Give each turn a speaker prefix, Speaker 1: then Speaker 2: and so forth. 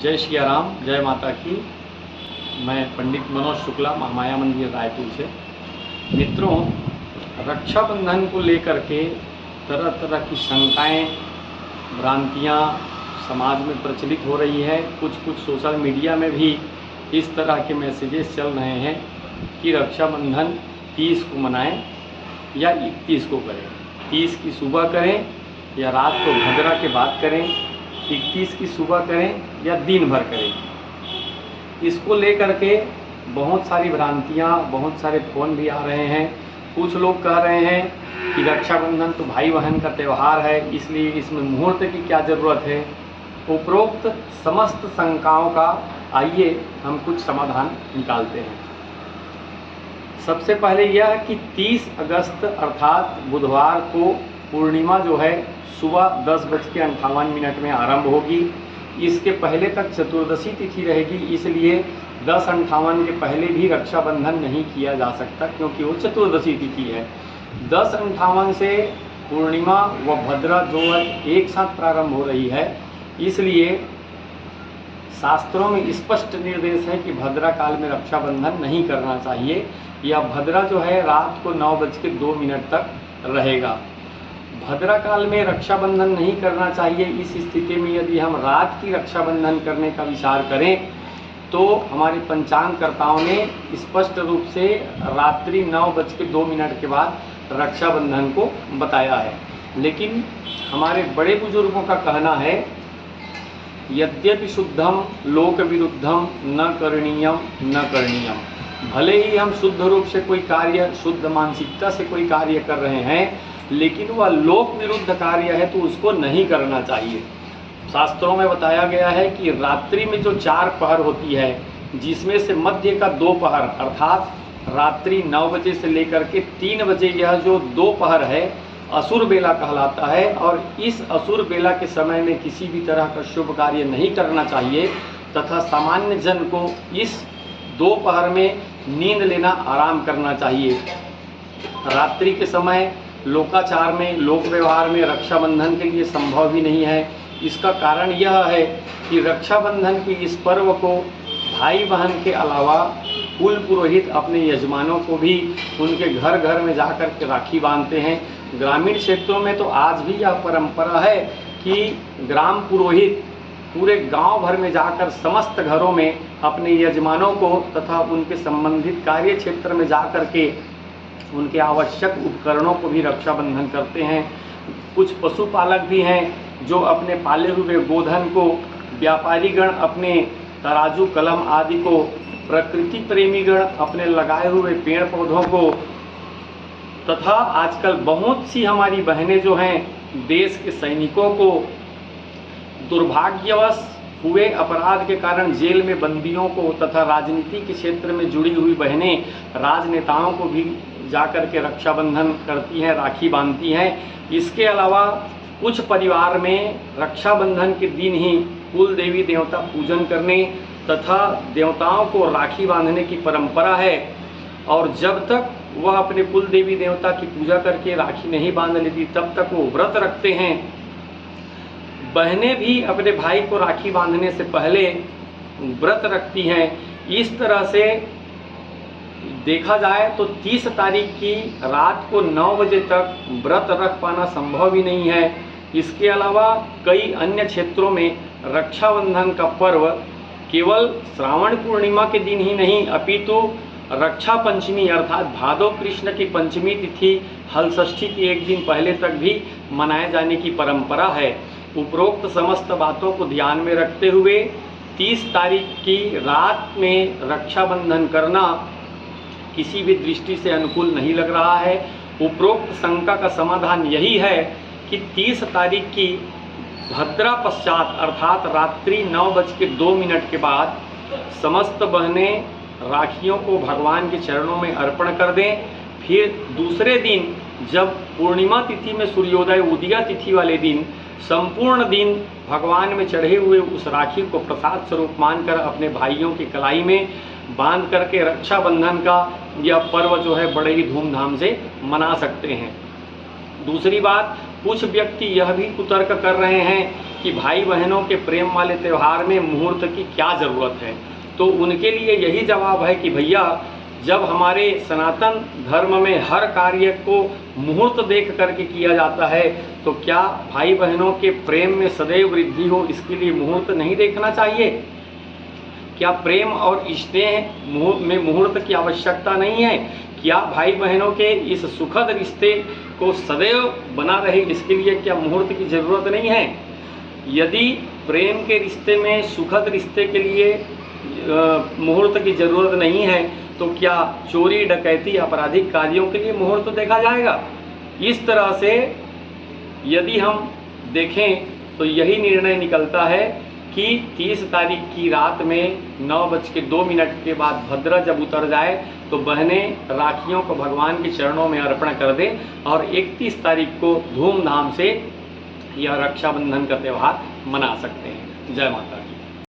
Speaker 1: जय सिया राम, जय माता की। मैं पंडित मनोज शुक्ला, महामाया मंदिर रायपुर से। मित्रों, रक्षाबंधन को लेकर के तरह तरह की शंकाएं, भ्रांतियां समाज में प्रचलित हो रही है। कुछ सोशल मीडिया में भी इस तरह के मैसेजेस चल रहे हैं कि रक्षाबंधन 30 को मनाएं या 31 को करें। 30 की सुबह करें या रात को भद्रा के बाद करें, 31 की सुबह करें या दिन भर करें। इसको लेकर के बहुत सारी भ्रांतियाँ, बहुत सारे फ़ोन भी आ रहे हैं। कुछ लोग कह रहे हैं कि रक्षाबंधन तो भाई बहन का त्यौहार है, इसलिए इसमें मुहूर्त की क्या ज़रूरत है। उपरोक्त समस्त शंकाओं का आइए हम कुछ समाधान निकालते हैं। सबसे पहले यह कि 30 अगस्त अर्थात बुधवार को पूर्णिमा जो है सुबह 10:58 में आरंभ होगी। इसके पहले तक चतुर्दशी तिथि रहेगी, इसलिए 10:58 के पहले भी रक्षाबंधन नहीं किया जा सकता, क्योंकि वो चतुर्दशी तिथि है। 10:58 से पूर्णिमा व भद्रा जो है एक साथ प्रारंभ हो रही है, इसलिए शास्त्रों में स्पष्ट निर्देश है कि भद्रा काल में रक्षाबंधन नहीं करना चाहिए। यह भद्रा जो है रात को 9:02 तक रहेगा। भद्रा काल में रक्षाबंधन नहीं करना चाहिए। इस स्थिति में यदि हम रात की रक्षाबंधन करने का विचार करें तो हमारे पंचांगकर्ताओं ने स्पष्ट रूप से रात्रि 9:02 के बाद रक्षाबंधन को बताया है। लेकिन हमारे बड़े बुजुर्गों का कहना है, यद्यपि शुद्धम लोक विरुद्धम न करणीयम न करणीयम। भले ही हम शुद्ध रूप से कोई कार्य, शुद्ध मानसिकता से कोई कार्य कर रहे हैं, लेकिन वह लोक विरुद्ध कार्य है तो उसको नहीं करना चाहिए। शास्त्रों में बताया गया है कि रात्रि में जो 4 पहर होती है, जिसमें से मध्य का 2 पहर अर्थात रात्रि 9 बजे से लेकर के 3 बजे, यह जो 2 पहर है असुर बेला कहलाता है। और इस असुर बेला के समय में किसी भी तरह का शुभ कार्य नहीं करना चाहिए तथा सामान्य जन को इस 2 पहर में नींद लेना आराम करना चाहिए। रात्रि के समय लोकाचार में, लोक व्यवहार में रक्षाबंधन के लिए संभव ही नहीं है। इसका कारण यह है कि रक्षाबंधन के इस पर्व को भाई बहन के अलावा कुल पुरोहित अपने यजमानों को भी उनके घर घर में जाकर के राखी बांधते हैं। ग्रामीण क्षेत्रों में तो आज भी यह परंपरा है कि ग्राम पुरोहित पूरे गांव भर में जाकर समस्त घरों में अपने यजमानों को तथा उनके संबंधित कार्य क्षेत्र में जाकर के उनके आवश्यक उपकरणों को भी रक्षाबंधन करते हैं। कुछ पशुपालक भी हैं जो अपने पाले हुए गोधन को, व्यापारीगण अपने तराजू कलम आदि को, प्रकृति प्रेमीगण अपने लगाए हुए पेड़ पौधों को, तथा आजकल बहुत सी हमारी बहनें जो हैं देश के सैनिकों को, दुर्भाग्यवश हुए अपराध के कारण जेल में बंदियों को तथा राजनीति के क्षेत्र में जुड़ी हुई बहनें राजनेताओं को भी जाकर के रक्षाबंधन करती हैं, राखी बांधती हैं। इसके अलावा कुछ परिवार में रक्षाबंधन के दिन ही कुल देवी देवता पूजन करने तथा देवताओं को राखी बांधने की परंपरा है। और जब तक वह अपने कुल देवी देवता की पूजा करके राखी नहीं बांध लेती तब तक वो व्रत रखते हैं। बहनें भी अपने भाई को राखी बांधने से पहले व्रत रखती हैं। इस तरह से देखा जाए तो 30 तारीख की रात को 9 बजे तक व्रत रख पाना संभव ही नहीं है। इसके अलावा कई अन्य क्षेत्रों में रक्षाबंधन का पर्व केवल श्रावण पूर्णिमा के दिन ही नहीं, अपितु रक्षा पंचमी अर्थात भादव कृष्ण की पंचमी तिथि हल षष्ठी की एक दिन पहले तक भी मनाए जाने की परंपरा है। उपरोक्त समस्त बातों को ध्यान में रखते हुए 30 तारीख की रात में रक्षाबंधन करना किसी भी दृष्टि से अनुकूल नहीं लग रहा है। उपरोक्त शंका का समाधान यही है कि 30 तारीख की भद्रा पश्चात अर्थात रात्रि 9:02 के बाद समस्त बहनें राखियों को भगवान के चरणों में अर्पण कर दें। फिर दूसरे दिन जब पूर्णिमा तिथि में सूर्योदय उदया तिथि वाले दिन संपूर्ण दिन भगवान में चढ़े हुए उस राखी को प्रसाद स्वरूप मानकर अपने भाइयों की कलाई में बांध करके रक्षाबंधन का यह पर्व जो है बड़े ही धूमधाम से मना सकते हैं। दूसरी बात, कुछ व्यक्ति यह भी कुतर्क कर रहे हैं कि भाई बहनों के प्रेम वाले त्यौहार में मुहूर्त की क्या ज़रूरत है। तो उनके लिए यही जवाब है कि भैया, जब हमारे सनातन धर्म में हर कार्य को मुहूर्त देख करके किया जाता है, तो क्या भाई बहनों के प्रेम में सदैव वृद्धि हो इसके लिए मुहूर्त नहीं देखना चाहिए? क्या प्रेम और स्नेह में मुहूर्त की आवश्यकता नहीं है? क्या भाई बहनों के इस सुखद रिश्ते को सदैव बना रहे इसके लिए क्या मुहूर्त की ज़रूरत नहीं है? यदि प्रेम के रिश्ते में, सुखद रिश्ते के लिए मुहूर्त की ज़रूरत नहीं है, तो क्या चोरी डकैती आपराधिक कार्यों के लिए मुहूर्त देखा जाएगा? इस तरह से यदि हम देखें तो यही निर्णय निकलता है कि 30 तारीख की रात में 9:02 के बाद भद्रा जब उतर जाए तो बहनें राखियों को भगवान के चरणों में अर्पण कर दें और 31 तारीख को धूमधाम से यह रक्षाबंधन का त्यौहार मना सकते हैं। जय माता दी।